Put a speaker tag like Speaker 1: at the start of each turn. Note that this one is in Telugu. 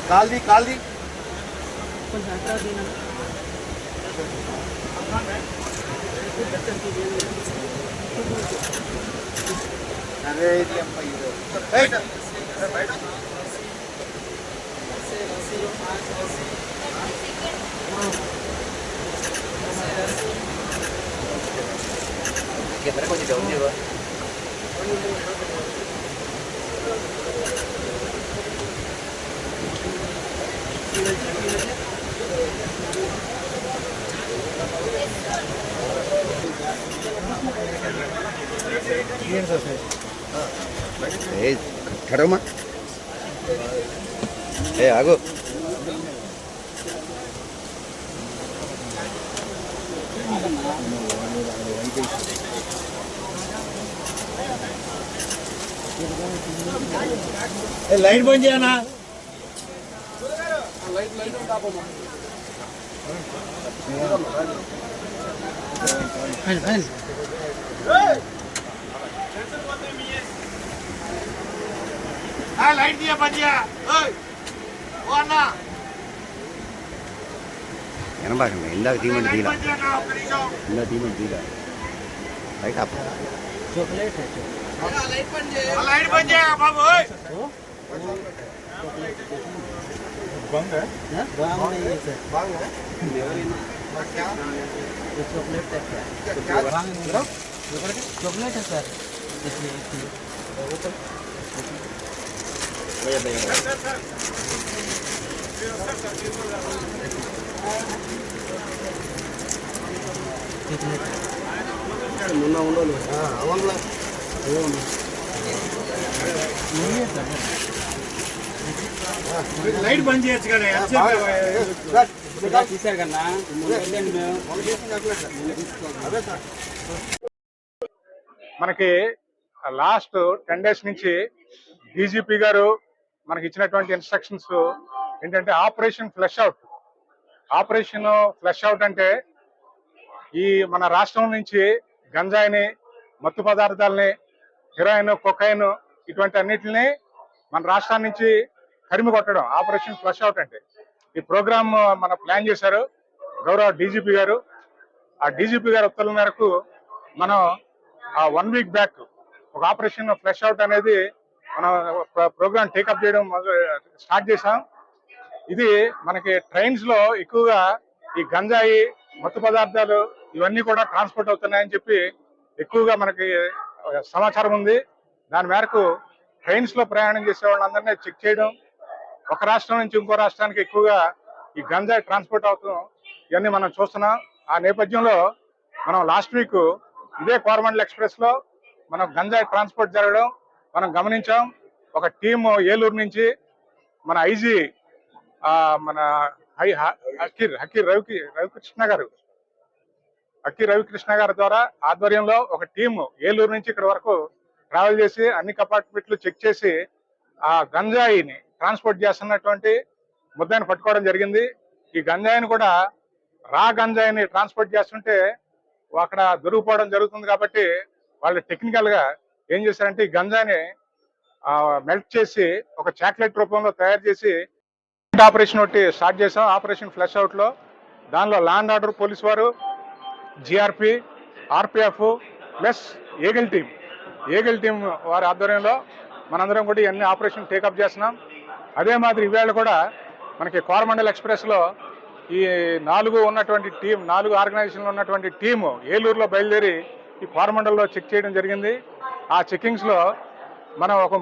Speaker 1: కాల్ది కాల్ది అదే ఇది అమ్మ ఇది బయట బయట కెమెరా కొంచెం డౌన్ చేయవా खड़ो मत आगो लाइट बंद చేయనా लाइट लाइट కాపమా ఫైన్ ఫైన్ लाइट दिया बजिया ओए ओ अन्ना ఎనబాకండి ఇందాక తీమండి తీలా ఇందాక తీమండి తీలా లైట్ ఆప్ చాక్లెట్ లైట్ బంద్ చేయ బాబు ఓయ్ బంద్ है బంద్ नहीं सर బంద్ है क्या ये चॉकलेट है क्या चॉकलेट है सर इसमें ऊपर भैया भैया मुन्ना उंडोलू अवंगला లైట్ బంద్ చేయొచ్చు కదా తీసారు కన్నా మనకి లాస్ట్ 10 days నుంచి డీజీపీ గారు మనకి ఇచ్చినటువంటి ఇన్స్ట్రక్షన్స్ ఏంటంటే ఆపరేషన్ ఫ్లష్ అవుట్ అంటే ఈ మన రాష్ట్రం నుంచి గంజాయిని మత్తు పదార్థాలని హెరాయిన్ కొకైన్ ఇటువంటి అన్నిటిని మన రాష్ట్రాన్ని నుంచి కరిమి కొట్టడం ఆపరేషన్ ఫ్లష్ అవుట్ అంటే ఈ ప్రోగ్రామ్ మన ప్లాన్ చేశారు గౌరవ డీజీపీ గారు. ఆ డీజీపీ గారి ఉత్తర్వుల మేరకు మనం 1 week బ్యాక్ ఒక ఆపరేషన్ ఫ్లష్ అవుట్ అనేది మనం ప్రోగ్రామ్ టేకప్ చేయడం స్టార్ట్ చేసాం. ఇది మనకి ట్రైన్స్ లో ఎక్కువగా ఈ గంజాయి మత్తు పదార్థాలు ఇవన్నీ కూడా ట్రాన్స్పోర్ట్ అవుతున్నాయని చెప్పి ఎక్కువగా మనకి సమాచారం ఉంది. దాని మేరకు ట్రైన్స్ లో ప్రయాణం చేసే వాళ్ళందరినీ చెక్ చేయడం, ఒక రాష్ట్రం నుంచి ఇంకో రాష్ట్రానికి ఎక్కువగా ఈ గంజాయి ట్రాన్స్పోర్ట్ అవుతాం ఇవన్నీ మనం చూస్తున్నాం. ఆ నేపథ్యంలో మనం లాస్ట్ వీక్ ఇదే కోరమండల్ ఎక్స్ప్రెస్ లో మనం గంజాయి ట్రాన్స్పోర్ట్ జరగడం మనం గమనించాం. ఒక టీమ్ ఏలూరు నుంచి మన ఐజీ మన హకీర్ రవికృష్ణ గారి ద్వారా ఆధ్వర్యంలో ఒక టీం ఏలూరు నుంచి ఇక్కడ వరకు ట్రావెల్ చేసి అన్ని కంపార్ట్మెంట్లు చెక్ చేసి ఆ గంజాయిని ట్రాన్స్పోర్ట్ చేస్తున్నటువంటి ముద్దాయిని పట్టుకోవడం జరిగింది. ఈ గంజాయిని కూడా రా గంజాయిని ట్రాన్స్పోర్ట్ చేస్తుంటే అక్కడ దొరికిపోవడం జరుగుతుంది. కాబట్టి వాళ్ళు టెక్నికల్ గా ఏం చేశారంటే ఈ గంజాయిని మెల్ట్ చేసి ఒక చాక్లెట్ రూపంలో తయారు చేసి ఆపరేషన్ ఒకటి స్టార్ట్ చేసాం. ఆపరేషన్ ఫ్లష్ అవుట్ లో దానిలో లా అండ్ ఆర్డర్ పోలీస్ వారు, GRP, RPF plus Eagle team వారి ఆధ్వర్యంలో మనందరం కూడా ఇవన్నీ ఆపరేషన్ టేకప్ చేస్తున్నాం. అదే మాదిరి ఈవేళ కూడా మనకి కోరమండల్ ఎక్స్ప్రెస్ లో ఈ 4 ఆర్గనైజేషన్లు ఉన్నటువంటి టీము ఏలూరులో బయలుదేరి ఈ కోరమండల్లో చెక్ చేయడం జరిగింది. ఆ చెక్కింగ్స్ లో మనం ఒక